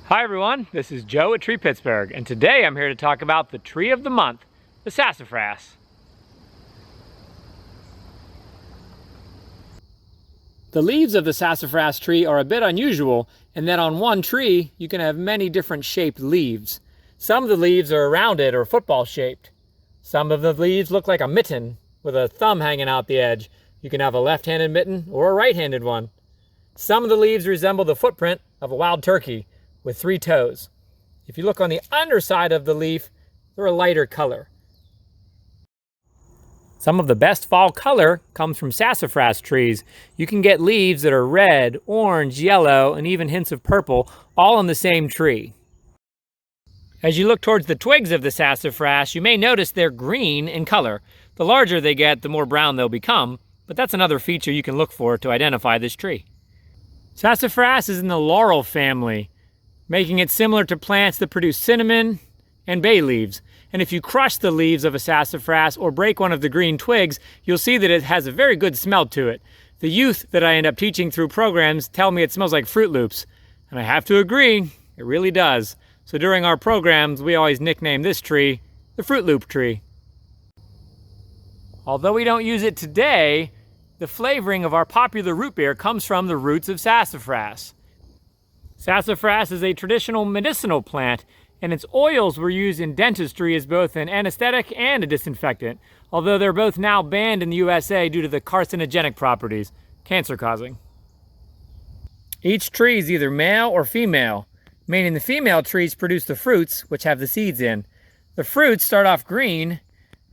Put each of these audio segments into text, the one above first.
Hi everyone, this is Joe at Tree Pittsburgh, and today I'm here to talk about the tree of the month, the sassafras. The leaves of the sassafras tree are a bit unusual in that on one tree you can have many different shaped leaves. Some of the leaves are rounded or football shaped. Some of the leaves look like a mitten with a thumb hanging out the edge. You can have a left-handed mitten or a right-handed one. Some of the leaves resemble the footprint of a wild turkey with 3 toes. If you look on the underside of the leaf, they're a lighter color. Some of the best fall color comes from sassafras trees. You can get leaves that are red, orange, yellow, and even hints of purple, all on the same tree. As you look towards the twigs of the sassafras, you may notice they're green in color. The larger they get, the more brown they'll become, but that's another feature you can look for to identify this tree. Sassafras is in the laurel family, making it similar to plants that produce cinnamon and bay leaves. And if you crush the leaves of a sassafras or break one of the green twigs, you'll see that it has a very good smell to it. The youth that I end up teaching through programs tell me it smells like Fruit Loops, and I have to agree, it really does. So during our programs, we always nickname this tree the Fruit Loop tree. Although we don't use it today, the flavoring of our popular root beer comes from the roots of sassafras. Sassafras is a traditional medicinal plant, and its oils were used in dentistry as both an anesthetic and a disinfectant, although they're both now banned in the USA due to the carcinogenic properties, cancer-causing. Each tree is either male or female, meaning the female trees produce the fruits, which have the seeds in. The fruits start off green,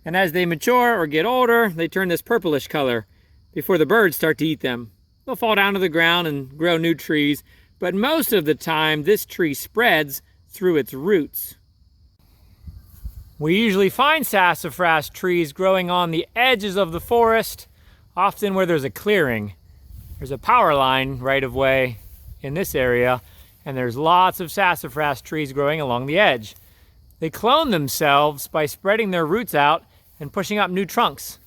and as they mature or get older, they turn this purplish color before the birds start to eat them. They'll fall down to the ground and grow new trees, but most of the time, this tree spreads through its roots. We usually find sassafras trees growing on the edges of the forest, often where there's a clearing. There's a power line right of way in this area, and there's lots of sassafras trees growing along the edge. They clone themselves by spreading their roots out and pushing up new trunks.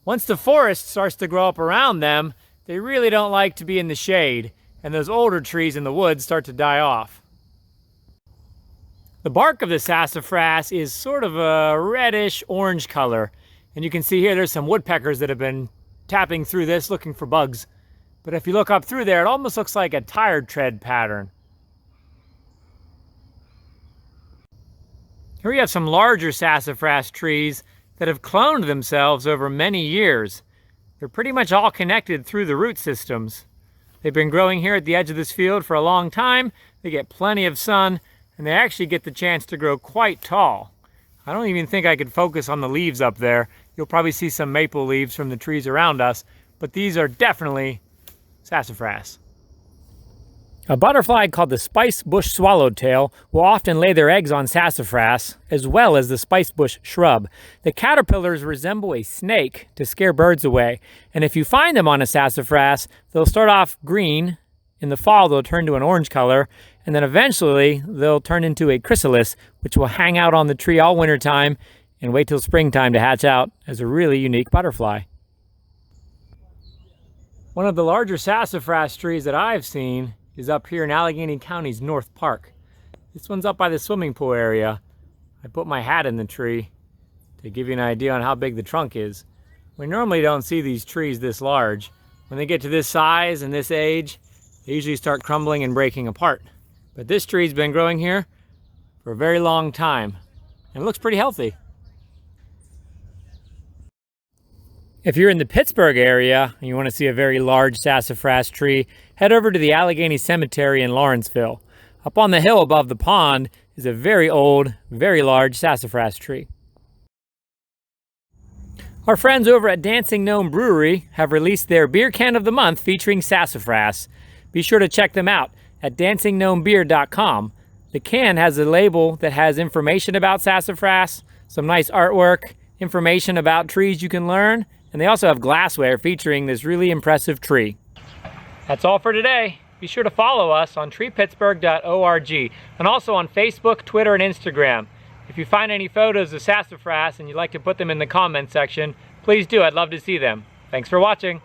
Once the forest starts to grow up around them, they really don't like to be in the shade, and those older trees in the woods start to die off. The bark of the sassafras is sort of a reddish orange color, and you can see here there's some woodpeckers that have been tapping through this looking for bugs. But if you look up through there, it almost looks like a tire tread pattern. Here we have some larger sassafras trees that have cloned themselves over many years. They're pretty much all connected through the root systems. They've been growing here at the edge of this field for a long time. They get plenty of sun, and they actually get the chance to grow quite tall. I don't even think I could focus on the leaves up there. You'll probably see some maple leaves from the trees around us, but these are definitely sassafras. A butterfly called the spice bush swallowtail will often lay their eggs on sassafras, as well as the spice bush shrub. The caterpillars resemble a snake to scare birds away, and if you find them on a sassafras, they'll start off green. In the fall, they'll turn to an orange color, and then eventually they'll turn into a chrysalis, which will hang out on the tree all winter time and wait till springtime to hatch out as a really unique butterfly. One of the larger sassafras trees that I've seen is up here in Allegheny County's North Park. This one's up by the swimming pool area. I put my hat in the tree to give you an idea on how big the trunk is. We normally don't see these trees this large. When they get to this size and this age, they usually start crumbling and breaking apart. But this tree's been growing here for a very long time, and it looks pretty healthy. If you're in the Pittsburgh area and you want to see a very large sassafras tree, head over to the Allegheny Cemetery in Lawrenceville. Up on the hill above the pond is a very old, very large sassafras tree. Our friends over at Dancing Gnome Brewery have released their Beer Can of the Month featuring sassafras. Be sure to check them out at dancinggnomebeer.com. The can has a label that has information about sassafras, some nice artwork, information about trees you can learn, and they also have glassware featuring this really impressive tree. That's all for today. Be sure to follow us on treepittsburgh.org and also on Facebook, Twitter, and Instagram. If you find any photos of sassafras and you'd like to put them in the comment section, please do. I'd love to see them. Thanks for watching.